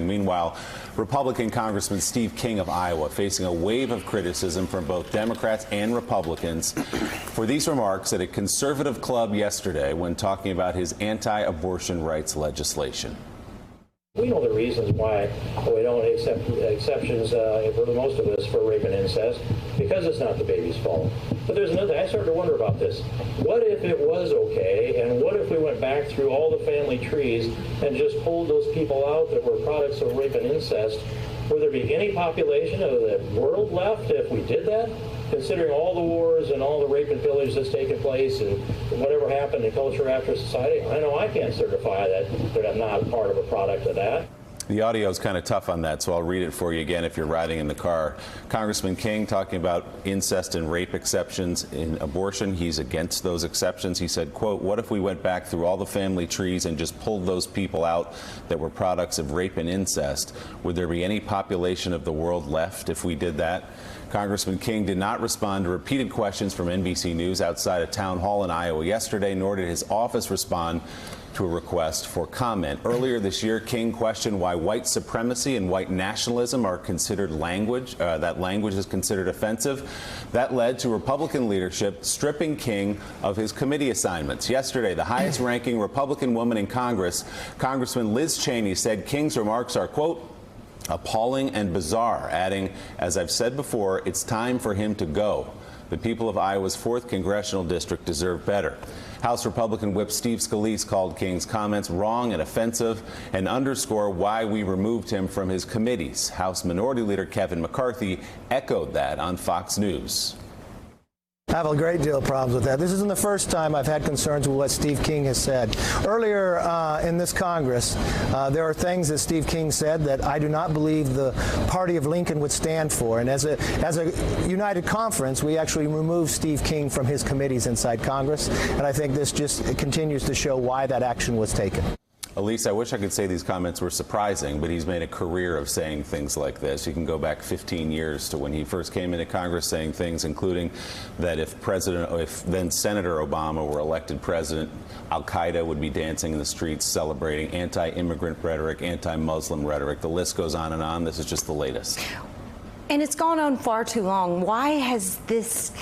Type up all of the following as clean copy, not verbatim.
Meanwhile, Republican Congressman Steve King of Iowa facing a wave of criticism from both Democrats and Republicans for these remarks at a conservative club yesterday when talking about his anti-abortion rights legislation. We know the reasons why we don't accept exceptions for most of us for rape and incest, because it's not the baby's fault. But there's another, I started to wonder about this. What if it was okay, and what if we went back through all the family trees and just pulled those people out that were products of rape and incest? Would there be any population of the world left if we did that? Considering all the wars and all the rape and pillage that's taken place and whatever happened in culture after society, I know I can't certify that I'm not part of a product of that. The audio is kind of tough on that, so I'll read it for you again if you're riding in the car. Congressman King talking about incest and rape exceptions in abortion. He's against those exceptions. He said, quote, what if we went back through all the family trees and just pulled those people out that were products of rape and incest? Would there be any population of the world left if we did that? Congressman King did not respond to repeated questions from NBC News outside a town hall in Iowa yesterday, nor did his office respond to a request for comment. Earlier this year, King questioned why white supremacy and white nationalism are considered language, that language is considered offensive. That led to Republican leadership stripping King of his committee assignments. Yesterday, the highest-ranking Republican woman in Congress, Congressman Liz Cheney, said King's remarks are, quote, appalling and bizarre, adding, as I've said before, it's time for him to go. The people of Iowa's 4th congressional district deserve better. House Republican Whip Steve Scalise called King's comments wrong and offensive and underscore why we removed him from his committees. House Minority Leader Kevin McCarthy echoed that on Fox News. I have a great deal of problems with that. This isn't the first time I've had concerns with what Steve King has said. Earlier in this Congress, there are things that Steve King said that I do not believe the party of Lincoln would stand for. And as a united conference, we actually removed Steve King from his committees inside Congress. And I think this just continues to show why that action was taken. Elise, I wish I could say these comments were surprising, but he's made a career of saying things like this. You can go back 15 years to when he first came into Congress saying things, including that if then Senator Obama were elected president, Al-Qaeda would be dancing in the streets celebrating anti-immigrant rhetoric, anti-Muslim rhetoric. The list goes on and on. This is just the latest. And it's gone on far too long. Why has this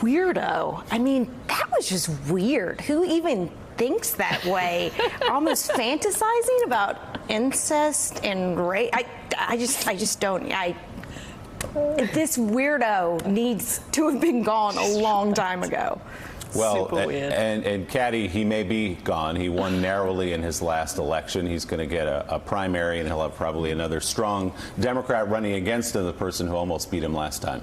weirdo, I mean, that was just weird. Who even thinks that way? Almost fantasizing about incest and rape. I just don't. This weirdo needs to have been gone a long time ago. Well, and Caddy, he may be gone. He won narrowly in his last election. He's going to get a primary, and he'll have probably another strong Democrat running against him, the person who almost beat him last time.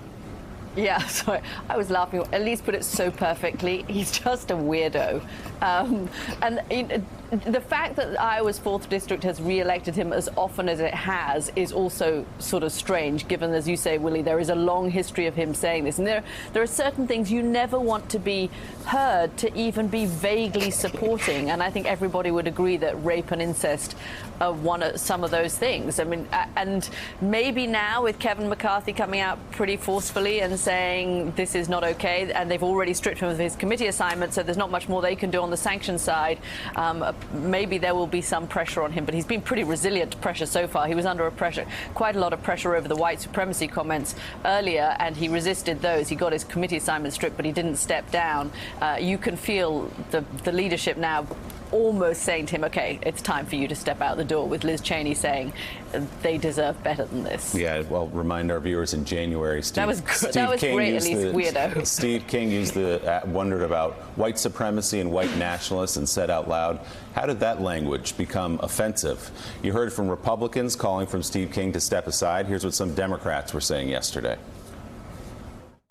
Yeah, sorry, I was laughing. At least put it so perfectly. He's just a weirdo. And the fact that Iowa's 4th district has re-elected him as often as it has is also sort of strange, given, as you say, Willie, there is a long history of him saying this. And there are certain things you never want to be heard to even be vaguely supporting. And I think everybody would agree that rape and incest are some of those things. I mean, and maybe now with Kevin McCarthy coming out pretty forcefully and saying this is not okay, and they've already stripped him of his committee assignment, so there's not much more they can do on the sanctions side. Maybe there will be some pressure on him, but he's been pretty resilient to pressure so far. He was under quite a lot of pressure over the white supremacy comments earlier, and he resisted those. He got his committee assignment stripped, but he didn't step down. You can feel the leadership now almost saying to him, okay, it's time for you to step out the door, with Liz Cheney saying they deserve better than this. Yeah, well, remind our viewers in January, Steve great, King at least weirdo. Steve King wondered about white supremacy and white nationalists and said out loud, how did that language become offensive? You heard from Republicans calling for Steve King to step aside. Here's what some Democrats were saying yesterday.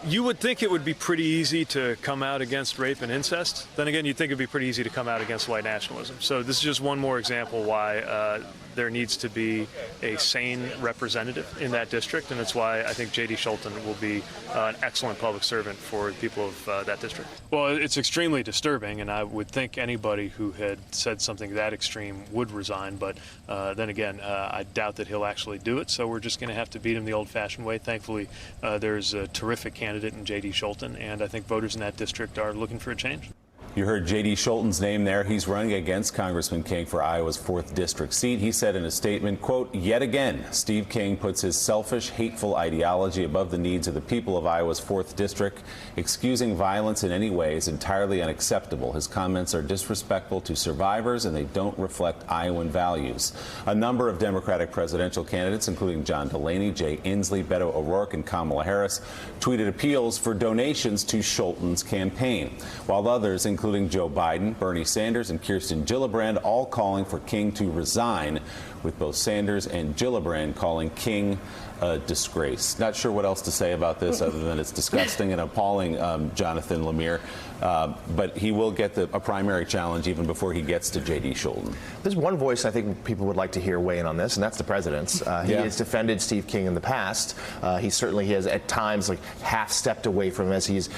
You would think it would be pretty easy to come out against rape and incest. Then again, you'd think it'd be pretty easy to come out against white nationalism. So this is just one more example why there needs to be a sane representative in that district, and that's why I think J.D. Scholten will be an excellent public servant for the people of that district. Well, it's extremely disturbing, and I would think anybody who had said something that extreme would resign, but then again, I doubt that he'll actually do it, so we're just going to have to beat him the old-fashioned way. Thankfully, there's a terrific candidate in J.D. Scholten, and I think voters in that district are looking for a change. You heard J.D. Scholten's name there. He's running against Congressman King for Iowa's 4th District seat. He said in a statement, quote, "Yet again, Steve King puts his selfish, hateful ideology above the needs of the people of Iowa's 4th District. Excusing violence in any way is entirely unacceptable. His comments are disrespectful to survivors, and they don't reflect Iowan values." A number of Democratic presidential candidates, including John Delaney, Jay Inslee, Beto O'Rourke, and Kamala Harris, tweeted appeals for donations to Scholten's campaign, while others, including Joe Biden, Bernie Sanders, and Kirsten Gillibrand, all calling for King to resign, with both Sanders and Gillibrand calling King a disgrace. Not sure what else to say about this other than it's disgusting and appalling, Jonathan Lemire. But he will get a primary challenge even before he gets to J.D. Scholten. There's one voice I think people would like to hear weigh in on this, and that's the president's. He has defended Steve King in the past. He has at times half stepped away from him as he's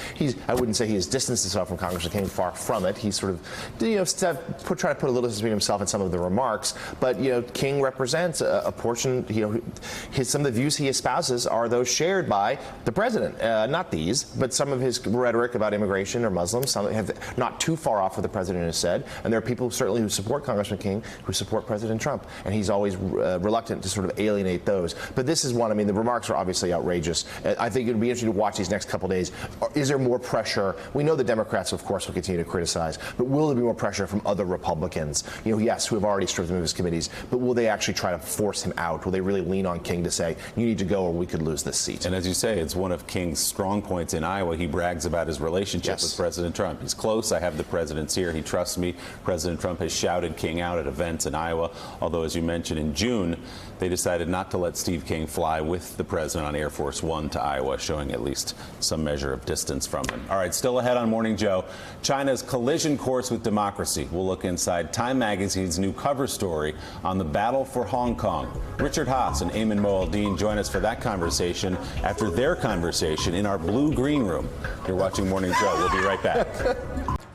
I wouldn't say he has distanced himself from Congressman King, far from it. He's sort of try to put a little distance between himself and some of the remarks. But King represents a portion. Some of the views he espouses are those shared by the president. Not these, but some of his rhetoric about immigration or Muslims. Some have not too far off what the president has said. And there are people certainly who support Congressman King who support President Trump. And he's always reluctant to sort of alienate those. But this is one, I mean, the remarks are obviously outrageous. I think it would be interesting to watch these next couple days. Is there more pressure? We know the Democrats, of course, will continue to criticize. But will there be more pressure from other Republicans? Yes, who have already stripped him of his committees. But will they actually try to force him out? Will they really lean on King to say, you need to go or we could lose this seat? And as you say, it's one of King's strong points in Iowa. He brags about his relationship with President Trump. He's close. I have the president's here. He trusts me. President Trump has shouted King out at events in Iowa, although, as you mentioned, in June, they decided not to let Steve King fly with the president on Air Force One to Iowa, showing at least some measure of distance from him. All right, still ahead on Morning Joe, China's collision course with democracy. We'll look inside Time Magazine's new cover story on the battle for Hong Kong. Richard Haas and Ayman Moaldin join us for that conversation after their conversation in our blue green room. You're watching Morning Joe. We'll be right back.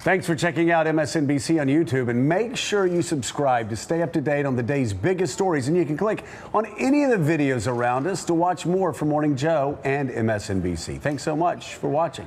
Thanks for checking out MSNBC on YouTube, and make sure you subscribe to stay up to date on the day's biggest stories. And you can click on any of the videos around us to watch more from Morning Joe and MSNBC. Thanks so much for watching.